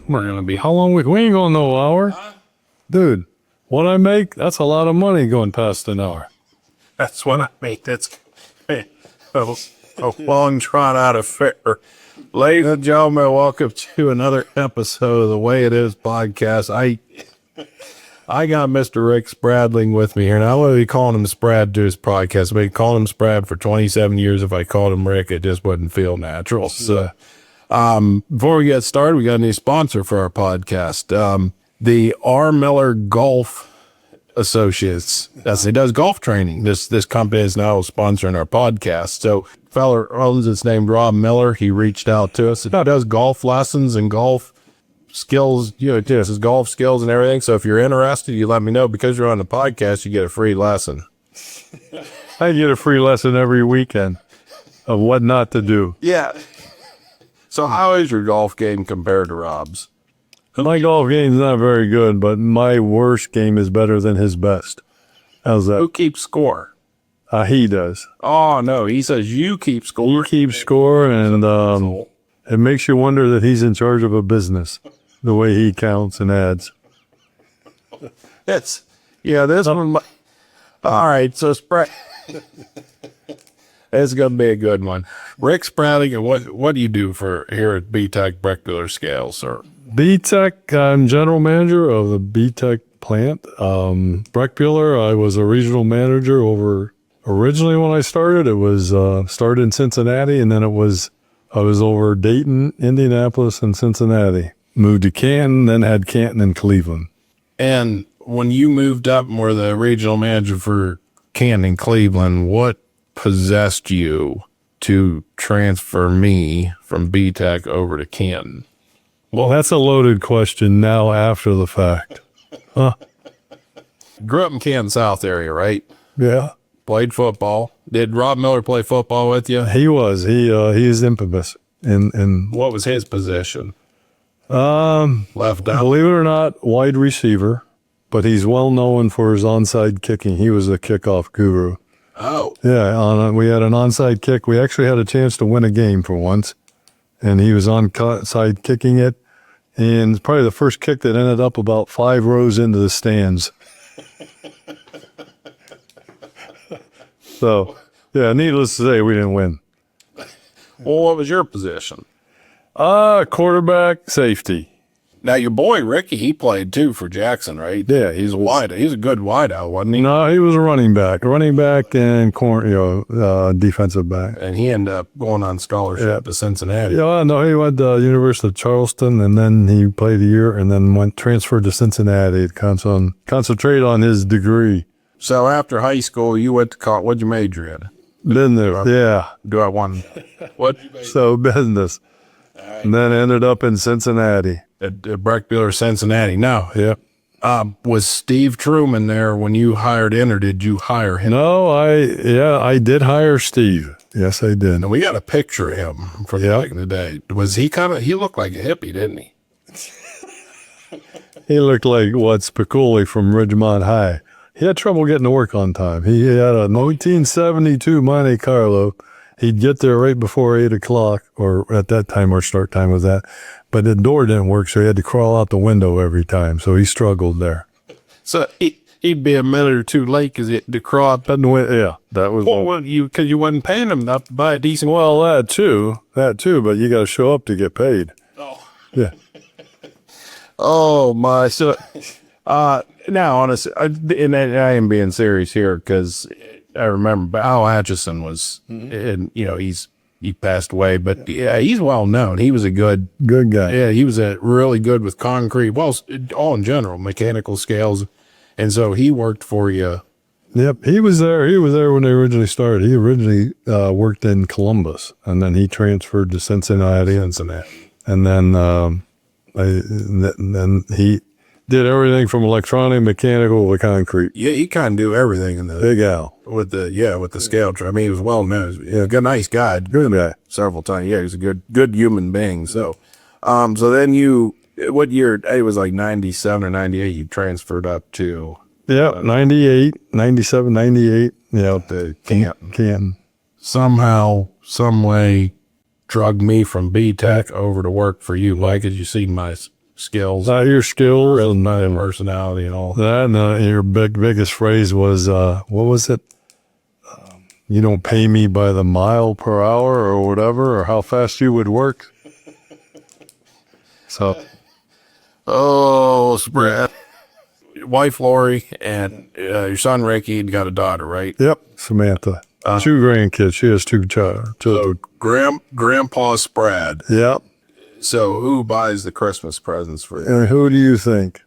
We're going to be, how long we ain't going no hour. Dude, what I make, that's a lot of money going past an hour. That's what I make. That's a long trot out of fair. Ladies and gentlemen, welcome to another episode of the Way It Is podcast. I got Mr. Rick Spradling with me here. Now, I wouldn't be calling him Sprad to his podcast. I've been calling him Sprad for 27 years. If I called him Rick, it just wouldn't feel natural. So, before we get started, we got a new sponsor for our podcast. The R. Miller Golf Associates. He does golf training. This company is now sponsoring our podcast. So, fella owns it's named Rob Miller. He reached out to us. He does golf lessons and golf skills, this is golf skills and everything. So if you're interested, you let me know. Because you're on the podcast, you get a free lesson. I get a free lesson every weekend of what not to do. Yeah. So how is your golf game compared to Rob's? My golf game's not very good, but my worst game is better than his best. How's that? Who keeps score? He does. Oh, no. He says you keep score. He keeps score, and it makes you wonder that he's in charge of a business, the way he counts and adds. This one. All right, so it's going to be a good one. Rick Spradling, what do you do for here at B-TEK Brechbuhler Scales, sir? B-TEK, I'm general manager of the B-TEK plant. Brechbuhler, I was a regional manager over, originally when I started, it was started in Cincinnati, and then I was over Dayton, Indianapolis, and Cincinnati. Moved to Canton, then had Canton and Cleveland. And when you moved up and were the regional manager for Canton and Cleveland, what possessed you to transfer me from B-TEK over to Canton? Well, that's a loaded question now after the fact. Huh? Grew up in Canton South area, right? Yeah. Played football. Did Rob Miller play football with you? He was. He is infamous. In what was his position? Left out. Believe it or not, wide receiver, but he's well known for his onside kicking. He was a kickoff guru. Oh. Yeah, we had an onside kick. We actually had a chance to win a game for once, and he was onside kicking it, and it's probably the first kick that ended up about 5 rows into the stands. So, yeah, needless to say, we didn't win. Well, what was your position? Quarterback, safety. Now, your boy, Ricky, he played, too, for Jackson, right? Yeah. He's a good wideout, wasn't he? No, he was a running back and defensive back. And he ended up going on scholarship to Cincinnati. Yeah, no, he went to University of Charleston, and then he played a year, and then transferred to Cincinnati to concentrate on his degree. So after high school, you went to college. What'd you major in? Business, yeah. Do I want what? So business. Right. And then ended up in Cincinnati. At Brechbuhler, Cincinnati. Now, yeah. Was Steve Truman there when you hired in, or did you hire him? No, I did hire Steve. Yes, I did. And we got a picture of him from back in the day. Was he he looked like a hippie, didn't he? He looked like Spicoli from Ridgemont High. He had trouble getting to work on time. He had a 1972 Monte Carlo. He'd get there right before 8 o'clock, or at that time our start time was that. But the door didn't work, so he had to crawl out the window every time. So he struggled there. So he'd be a minute or two late because he had to crawl out the window. Yeah, that was. Well, because you wasn't paying him enough to buy a decent. Well, that too. But you got to show up to get paid. Oh. Yeah. Oh my. So, now honestly, and I am being serious here because I remember Al Atchison was, and he passed away, but yeah, he's well known. He was a good guy. Yeah, he was really good with concrete. Well, all in general, mechanical scales, and so he worked for you. Yep, he was there. He was there when they originally started. He originally worked in Columbus, and then he transferred to Cincinnati, and then he did everything from electronic, mechanical to concrete. Yeah, he kind of do everything in the Big Al with the scale. I mean, he was well known. Good, nice guy. Good guy. Several times. Yeah, he's a good human being. So, so then what year? It was like 97 or 98. You transferred up to. Yeah, 98, 97, 98. Yeah, to Canton. Canton. Somehow, some way, drug me from B-TEK over to work for you. Like, as you see my skills, Not your skills. and not in personality and all. That and your biggest phrase was, what was it? You don't pay me by the mile per hour or whatever, or how fast you would work. So, Oh, Sprad. Your wife, Lori, and your son, Ricky, and got a daughter, right? yep, Samantha. 2 grandkids. She has 2 children. So, Grandpa Sprad. Yep. So, who buys the Christmas presents for you? And who do you think?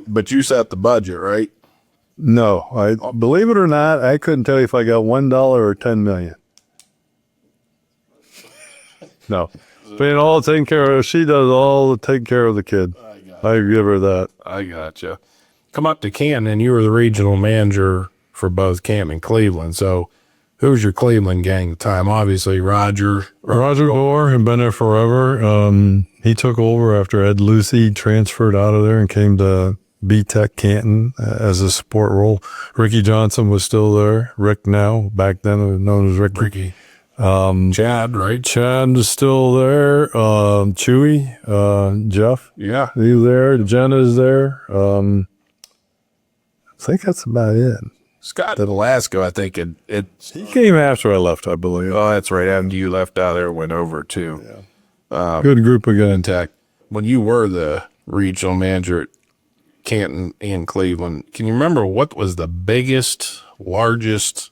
But you set the budget, right? No, I believe it or not, I couldn't tell you if I got $1 or 10 million. No, being all taken care of. She does all the taking care of the kid. I give her that. I gotcha. Come up to Canton, you were the regional manager for both Canton and Cleveland. So, who's your Cleveland gang at the time? Obviously, Roger Gore had been there forever. He took over after Ed Lucy transferred out of there and came to B-TEK Canton as a support role. Ricky Johnson was still there. Rick now, back then it was known as Ricky. Chad, right? Chad was still there. Chewy, Jeff, Yeah. he's there. Jenna's there. I think that's about it. Scott at Alaska, I think He came after I left, I believe. oh, that's right. After you left out there, went over too. Good group again. Tech. When you were the regional manager at Canton and Cleveland, can you remember what was the biggest, largest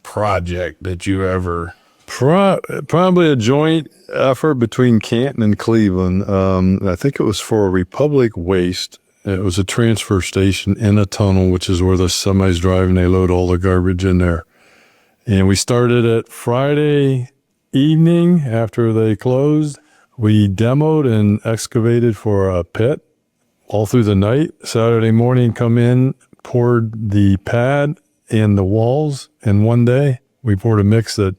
project that you ever? Probably a joint effort between Canton and Cleveland. I think it was for Republic Waste. It was a transfer station in a tunnel, which is where the semis drive and they load all the garbage in there. And we started it Friday evening after they closed. We demoed and excavated for a pit all through the night. Saturday morning, come in, poured the pad and the walls in one day. We poured a mix that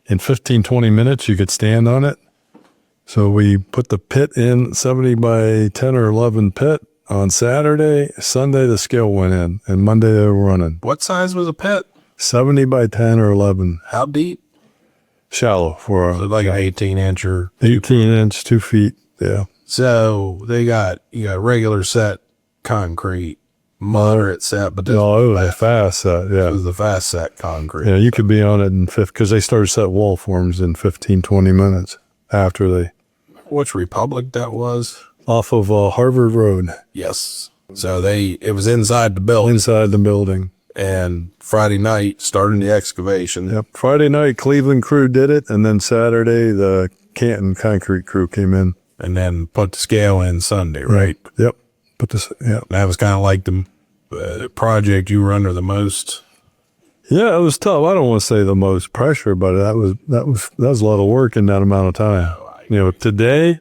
in 15, 20 minutes you could stand on it. So we put the pit in, 70 by 10 or 11 pit on Saturday. Sunday the scale went in, and Monday they were running. What size was a pit? 70 by 10 or 11. How deep? Shallow for Like an 18-inch or 18-inch, 2 feet. Yeah. So you got regular set concrete, moderate set, but this No, it was a fast set. it Yeah. was the fast set concrete. Yeah, you could be on it in because they started set wall forms in 15, 20 minutes after they, Which republic that was? off of Harvard Road, Yes. So it was inside the building, inside the building. and Friday night starting the excavation. Yep. Friday night, Cleveland crew did it, and then Saturday, the Canton concrete crew came in. And then put the scale in Sunday, right? Yep. But this, yeah. That was kind of like the project you were under the most. Yeah, it was tough. I don't want to say the most pressure, but that was a lot of work in that amount of time. You know, today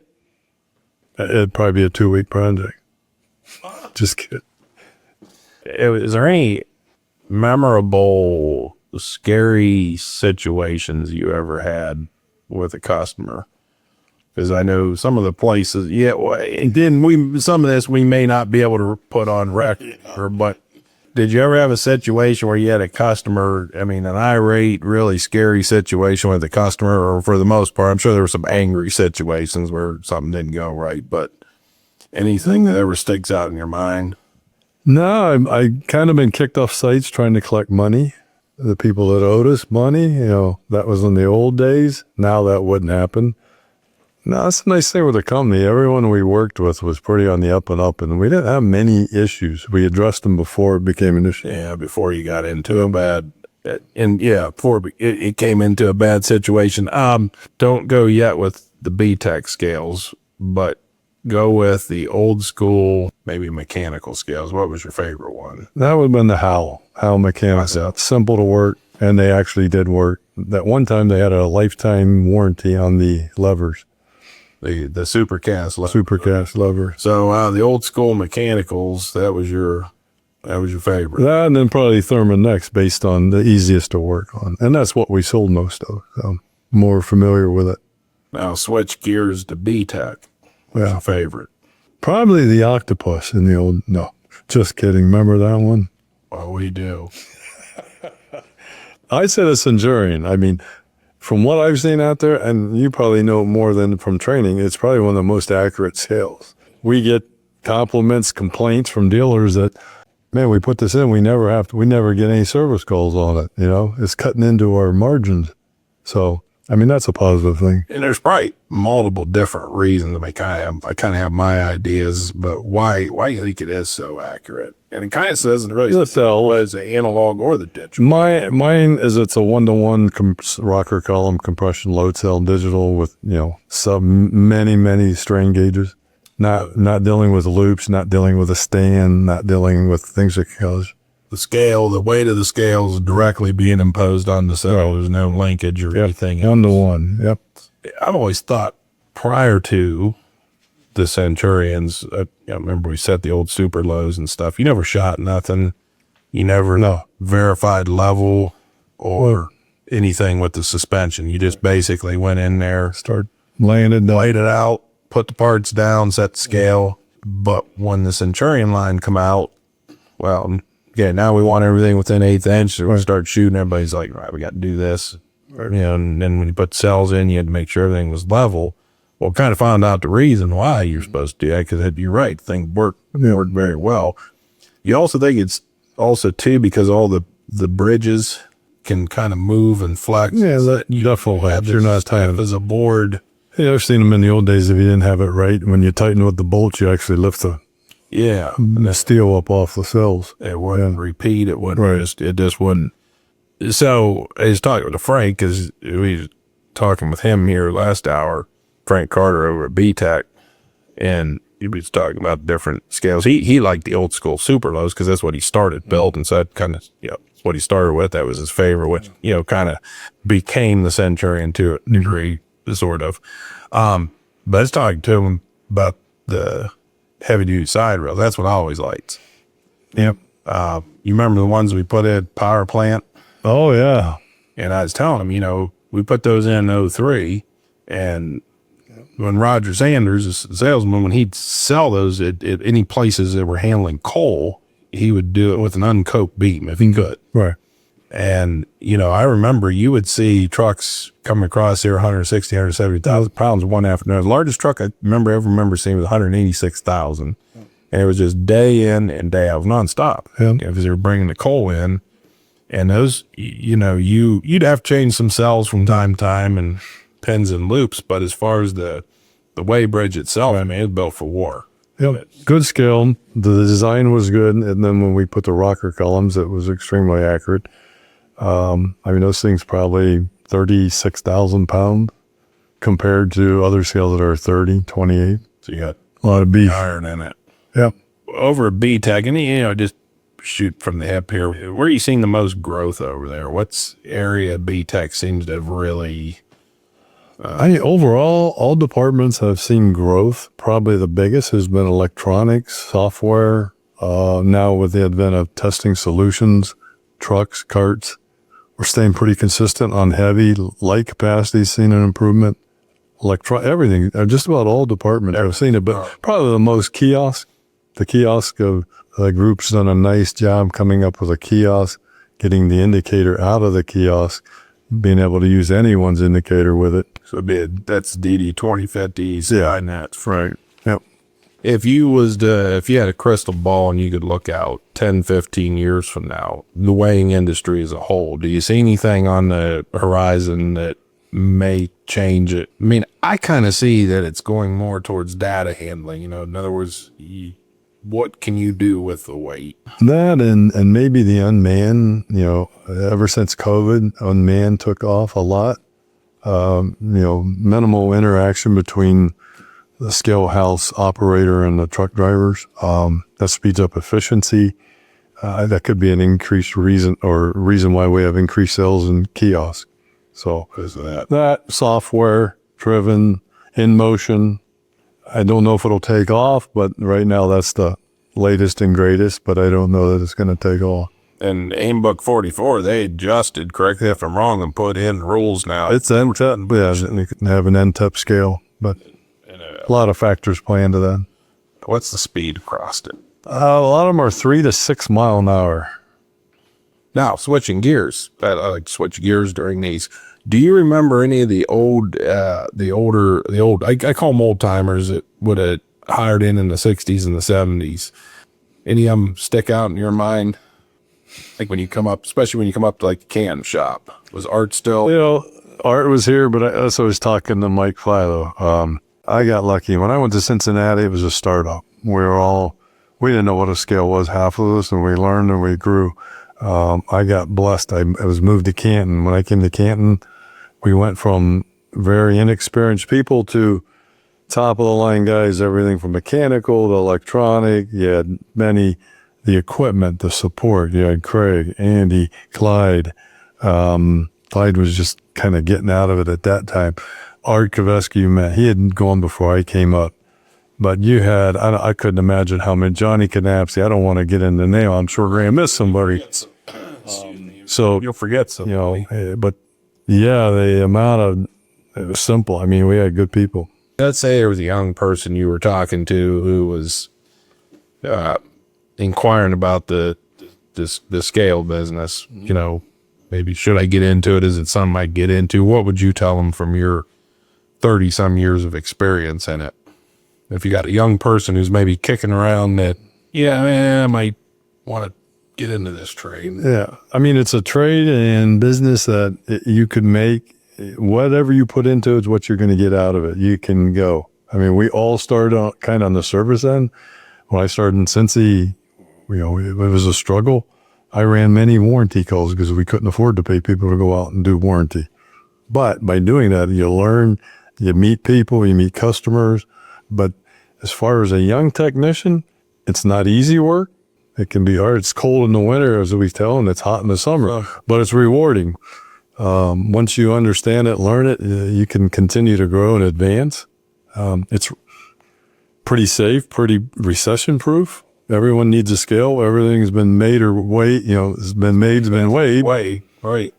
it'd probably be a 2-week project. Just kidding. Is there any memorable, scary situations you ever had with a customer? Because I know some of the places, some of this we may not be able to put on record, but did you ever have a situation where you had a customer, an irate, really scary situation with a customer, or for the most part, I'm sure there were some angry situations where something didn't go right, but anything that ever sticks out in your mind? No, I kind of been kicked off sites trying to collect money. The people that owed us money, that was in the old days. Now that wouldn't happen. No, that's a nice thing with the company. Everyone we worked with was pretty on the up and up, and we didn't have many issues. We addressed them before it became an issue. Yeah, before you got into before it came into a bad situation. Don't go yet with the B-TEK scales, but go with the old school, maybe mechanical scales. What was your favorite one? That would have been the Howell mechanical. Simple to work, and they actually did work. That one time they had a lifetime warranty on the levers. The supercast lever. Supercast lever. So the old school mechanicals, that was your favorite. That and then probably Thurman next, based on the easiest to work on, and that's what we sold most of. So I'm more familiar with it. Now switch gears to B-TEK. What's your favorite? Probably the octopus in the old. No, just kidding. Remember that one? Well, we do. I said a Centurion. From what I've seen out there, and you probably know more than from training, it's probably one of the most accurate scales. we get compliments, complaints from dealers that, man, we put this in, we never get any service calls on it. It's cutting into our margins. So, I mean, that's a positive thing. And there's probably multiple different reasons. I kind of have my ideas, but why you think it is so accurate? And it kind of says, really tell as the analog or the digital. Mine is it's a 1-to-1 rocker column compression load cell digital with, many strain gauges. Not dealing with loops, not dealing with a stand, not dealing with things that cause. The weight of the scale is directly being imposed on the cell. There's no linkage or anything. 1-to-1. Yep. I've always thought prior to the Centurions, remember we set the old super lows and stuff. You never shot nothing. You never verified level or anything with the suspension. You just basically went in there, Start laying it down. laid it out, put the parts down, set the scale. But when the Centurion line come out, well, okay, now we want everything within 1/8 inch. So we start shooting. Everybody's like, right, we got to do this. And then when you put cells in, you had to make sure everything was level. Well, kind of found out the reason why you're supposed to do that, because you're right, things worked very well. You also think it's also, too, because all the bridges can kind of move and flex. Yeah, that you definitely have. You're not tight as a board. Yeah, I've seen them in the old days. If you didn't have it right, when you tighten with the bolts, you actually lift the steel up off the cells. It wouldn't repeat. It wouldn't. It just wouldn't. So I was talking to Frank, because we were talking with him here last hour, Frank Carter over at B-TEK, and he was talking about different scales. He liked the old school super lows because that's what he started building. So that kind of, what he started with, that was his favorite, which, kind of became the Centurion to a degree, sort of. But I was talking to him about the heavy duty side rail. That's what I always liked. Yep. You remember the ones we put in power plant? Oh, yeah. And I was telling him, we put those in 03, and when Roger Sanders, the salesman, when he'd sell those at any places that were handling coal, he would do it with an uncoped beam if he could. Right. And, I remember you would see trucks coming across here, 160, 170,000 pounds one after another. The largest truck I ever remember seeing was 186,000. And it was just day in and day out, nonstop. Yeah. Because they were bringing the coal in. And those, you'd have to change some cells from time to time and pins and loops. But as far as the way bridge itself, I mean, it was built for war. Yep. Good scale. The design was good. And then when we put the rocker columns, it was extremely accurate. Those things probably 36,000 pounds compared to other scales that are 30, 28. So you got a lot of beef. iron in it. Yep. Over at B-TEK, and just shoot from the hip here, where are you seeing the most growth over there? What's area B-TEK seems to have really... Overall, all departments have seen growth. Probably the biggest has been electronics, software. Now with the advent of testing solutions, trucks, carts, we're staying pretty consistent on heavy. Light capacity, seen an improvement. Everything, just about all departments have seen it, but probably the most kiosks. The kiosk of the group's done a nice job coming up with a kiosk, getting the indicator out of the kiosk, being able to use anyone's indicator with it. So that's DD 2050s. Yeah, that's right. Yep. If you had a crystal ball and you could look out 10, 15 years from now, the weighing industry as a whole, do you see anything on the horizon that may change it? I mean, I kind of see that it's going more towards data handling. In other words, what can you do with the weight? That and maybe the unmanned, ever since COVID, unmanned took off a lot. Minimal interaction between the scale house operator and the truck drivers. That speeds up efficiency. That could be an increased reason why we have increased sales in kiosks. So that software driven, in motion. I don't know if it'll take off, but right now that's the latest and greatest, but I don't know that it's going to take off. And AIMBook 44, they adjusted, correct me if I'm wrong, and put in rules now. It's NTEP, yeah, you can have an NTEP scale, but a lot of factors play into that. What's the speed across it? A lot of them are 3 to 6 mile an hour. Now, switching gears, I like to switch gears during these. Do you remember any of the old, I call them old timers that would have hired in the 60s and the 70s. Any of them stick out in your mind? Like when you come up, especially when you come up to like the can shop, was Art still? You know, Art was here, but that's what I was talking to Mike Philo. I got lucky. When I went to Cincinnati, it was a startup. We didn't know what a scale was, half of us, and we learned and we grew. I got blessed. I was moved to Canton. When I came to Canton, we went from very inexperienced people to top of the line guys, everything from mechanical to electronic. You had the equipment, the support. You had Craig, Andy, Clyde. Clyde was just kind of getting out of it at that time. Art Kavesky, man, he had gone before I came up. But you had, I couldn't imagine how many, Johnny Canapsey, I don't want to get into the name. I'm sure we're going to miss somebody. So You'll forget somebody. But yeah, the amount of, it was simple. I mean, we had good people. Let's say there was a young person you were talking to who was inquiring about the scale business. You know, maybe should I get into it? Is it something I get into? What would you tell them from your 30-some years of experience in it? If you got a young person who's maybe kicking around that, yeah, man, I might want to get into this trade. Yeah. I mean, it's a trade and business that you could make. Whatever you put into it is what you're going to get out of it. You can go. I mean, we all started kind of on the service end. When I started in Cincy, it was a struggle. I ran many warranty calls because we couldn't afford to pay people to go out and do warranty. But by doing that, you learn, you meet people, you meet customers. But as far as a young technician, it's not easy work. It can be hard. It's cold in the winter, as we tell, and it's hot in the summer, but it's rewarding. Once you understand it, learn it, you can continue to grow and advance. It's pretty safe, pretty recession proof. Everyone needs a scale. Everything's been made or weighed, it's been made, it's been weighed. Right.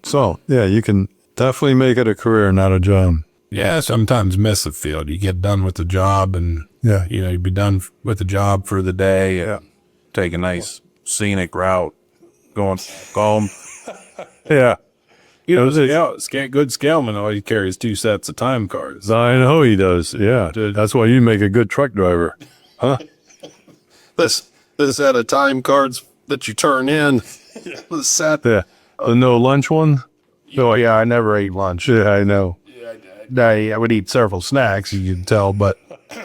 So yeah, you can definitely make it a career, not a job. Yeah, sometimes miss the field. You get done with the job and, you'd be done with the job for the day. Yeah. Take a nice scenic route, going home. Yeah. Good scaleman always carries 2 sets of time cards. I know he does. Yeah. That's why you make a good truck driver. Huh? This set of time cards that you turn in. The set. Yeah. The no lunch one? Oh, yeah, I never ate lunch. Yeah, I know. I would eat several snacks, you can tell, but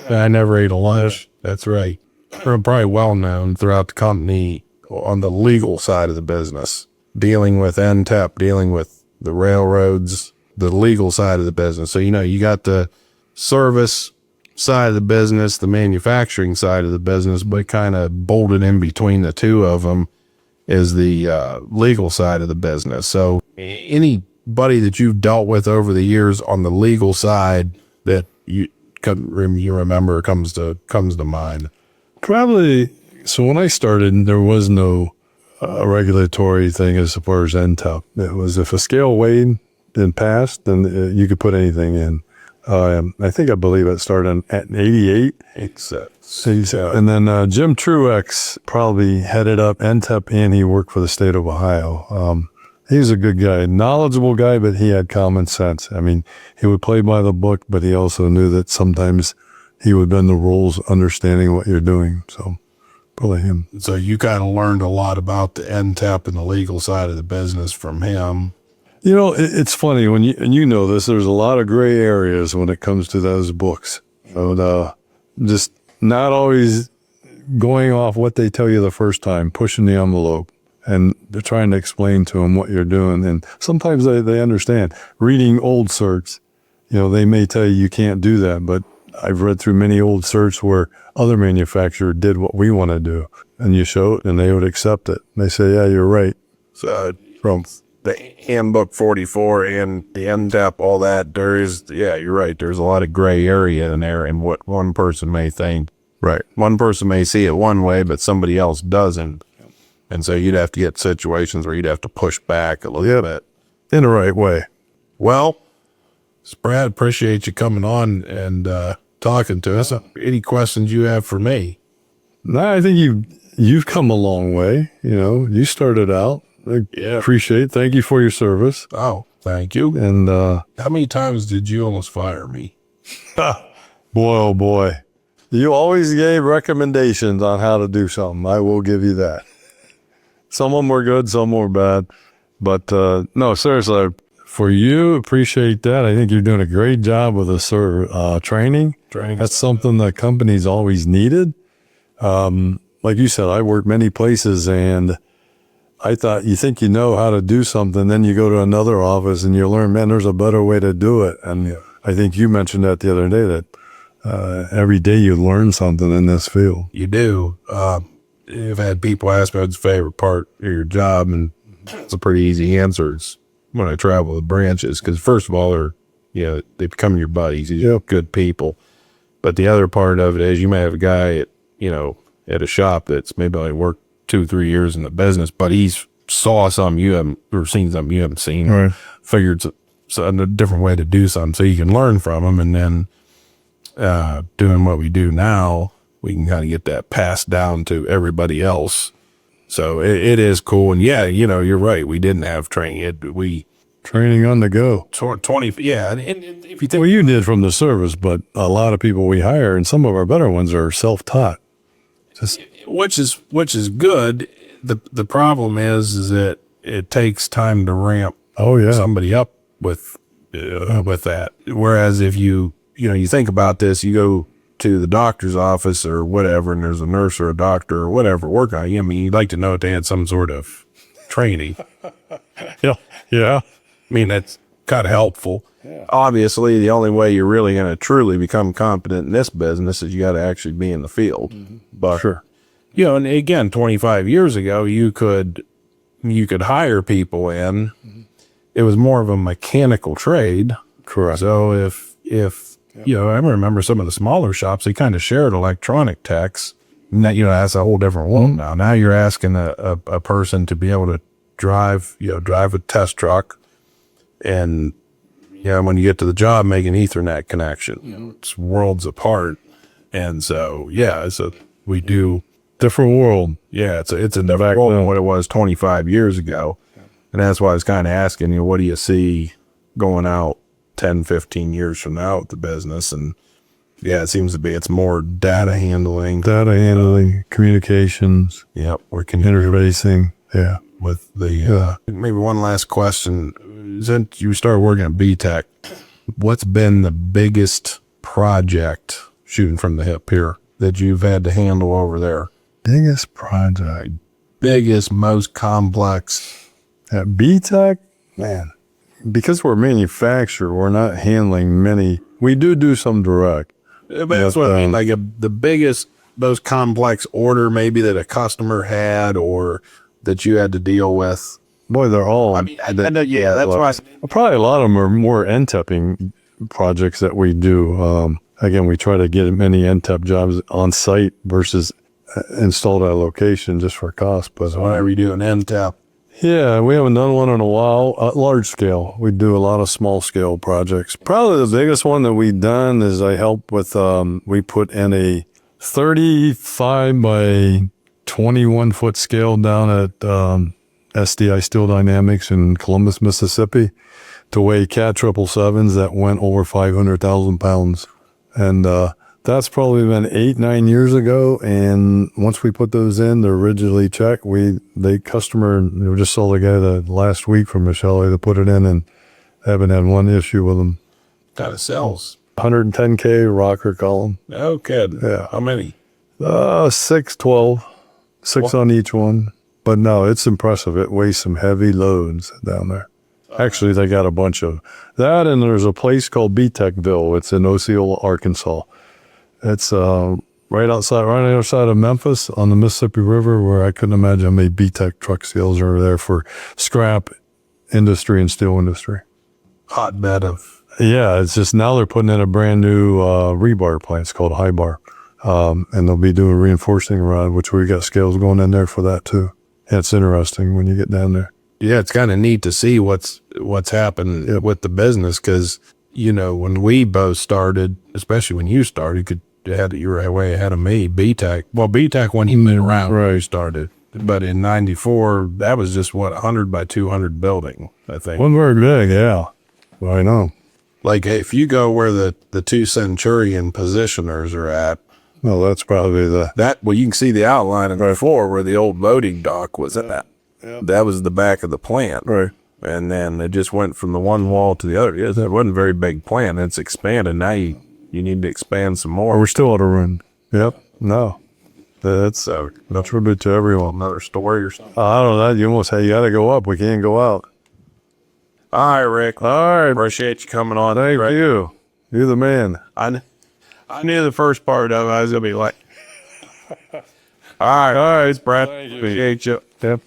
I never ate a lunch. That's right. We're probably well known throughout the company on the legal side of the business, dealing with NTEP, dealing with the railroads, the legal side of the business. So, you got the service side of the business, the manufacturing side of the business, but kind of bolted in between the two of them is the legal side of the business. So anybody that you've dealt with over the years on the legal side that you remember comes to mind? Probably. So when I started, there was no regulatory thing as far as NTEP. It was if a scale weighed and passed, then you could put anything in. I believe it started at 88. And then Jim Truex probably headed up NTEP, and he worked for the state of Ohio. He was a good guy, knowledgeable guy, but he had common sense. I mean, he would play by the book, but he also knew that sometimes he would bend the rules, understanding what you're doing. So probably him. So you kind of learned a lot about the NTEP and the legal side of the business from him. It's funny when you know this, there's a lot of gray areas when it comes to those books. Just not always going off what they tell you the first time, pushing the envelope. And they're trying to explain to them what you're doing. And sometimes they understand. Reading old certs, they may tell you can't do that, but I've read through many old certs where other manufacturer did what we want to do. And you show it and they would accept it. And they say, yeah, you're right. So from the handbook 44 and the NTEP, all that, you're right. There's a lot of gray area in there and what one person may think. Right. One person may see it one way, but somebody else doesn't. And so you'd have to get situations where you'd have to push back a little bit. In the right way. Well, Sprad, appreciate you coming on and talking to us. Any questions you have for me? No, I think you've come a long way. You started out. Appreciate it. Thank you for your service. Oh, thank you. And how many times did you almost fire me? Boy, oh boy. You always gave recommendations on how to do something. I will give you that. Some of them were good, some were bad. But no, seriously, for you, appreciate that. I think you're doing a great job with the training. That's something that companies always needed. Like you said, I worked many places, and I thought you think you know how to do something, then you go to another office and you learn, man, there's a better way to do it. And I think you mentioned that the other day, that every day you learn something in this field. You do. I've had people ask me what's the favorite part of your job, and it's a pretty easy answer. It's when I travel with branches, because first of all, they become your buddies. They're good people. But the other part of it is you may have a guy at a shop that's maybe only worked 2-3 years in the business, but he's saw something you haven't, or seen something you haven't seen, Right. Figured a different way to do something, so you can learn from them. And then doing what we do now, we can kind of get that passed down to everybody else. So it is cool. And you're right. We didn't have training. Training on the go. 20. Yeah. And if you think, Well, you did from the service, but a lot of people we hire, and some of our better ones, are self-taught. which is good. The problem is that it takes time to ramp somebody up with that. Whereas if you think about this, you go to the doctor's office or whatever, and there's a nurse or a doctor or whatever working on you. I mean, you'd like to know if they had some sort of training. Yeah. I mean, that's kind of helpful. Yeah. Obviously, the only way you're really going to truly become competent in this business is you got to actually be in the field. Mm-hmm. But sure. And again, 25 years ago, you could hire people in. Mm-hmm. It was more of a mechanical trade. Correct. So if I remember some of the smaller shops, they kind of shared electronic techs. And that, that's a whole different world now. Now you're asking a person to be able to drive a test truck, and when you get to the job, make an Ethernet connection. It's worlds apart. And so we do different world. Yeah, it's a different world than what it was 25 years ago. And that's why I was kind of asking, what do you see going out 10, 15 years from now with the business? And it seems to be it's more data handling, communications. Yep, working interfacing. Yeah, with the maybe one last question. Since you started working at B-TEK, what's been the biggest project, shooting from the hip here, that you've had to handle over there? Biggest project, most complex. At B-TEK, man, because we're a manufacturer, we're not handling many. We do some direct. But that's what I mean, like the biggest, most complex order maybe that a customer had or that you had to deal with. Boy, they're all. I mean, that's why. Probably a lot of them are more NTEPing projects that we do. Again, we try to get many NTEP jobs on site versus installed at a location just for cost. But so whenever you do an NTEP. Yeah, we haven't done one in a while. Large scale. We do a lot of small scale projects. Probably the biggest one that we've done is I helped with, we put in a 35 by 21 foot scale down at SDI Steel Dynamics in Columbus, Mississippi, to weigh Cat 777s that went over 500,000 pounds. And that's probably been 8-9 years ago. And once we put those in, they're rigidly checked. We just saw the guy the last week from Michelle to put it in, and haven't had one issue with them. Kind of cells. 110K rocker column. No kidding. Yeah. How many? 6, 12, 6 on each one. But no, it's impressive. It weighs some heavy loads down there. Actually, they got a bunch of that, and there's a place called B-TEKville. It's in Osceola, Arkansas. It's right outside of Memphis on the Mississippi River, where I couldn't imagine how many B-TEK truck sales are there for scrap industry and steel industry. Hotbed of. Yeah, it's just now they're putting in a brand new rebar plant. It's called High Bar. And they'll be doing reinforcing rod, which we got scales going in there for that too. And it's interesting when you get down there. Yeah, it's kind of neat to see what's happened with the business, because when we both started, especially when you started, you were way ahead of me. B-TEK. Well, B-TEK when he moved around, right, he started. But in '94, that was just 100 by 200 building, I think. Wasn't very big, yeah. Well, I know. Like if you go where the two Centurion positioners are at, Well, that's probably Well, you can see the outline of the floor where the old loading dock was at. Yep. That was the back of the plant. right. And then it just went from the one wall to the other. It wasn't a very big plant. It's expanded. Now you need to expand some more. We're still at a run. Yep. No. That's a tribute to everyone. Another story or something. I don't know. You almost say you got to go up. We can't go out. All right, Rick. All right. Appreciate you coming on. Thank Rick. you. You're the man. I knew the first part of it. I was going to be like, all right, All right. Brad. Thank you. Appreciate you. Yep.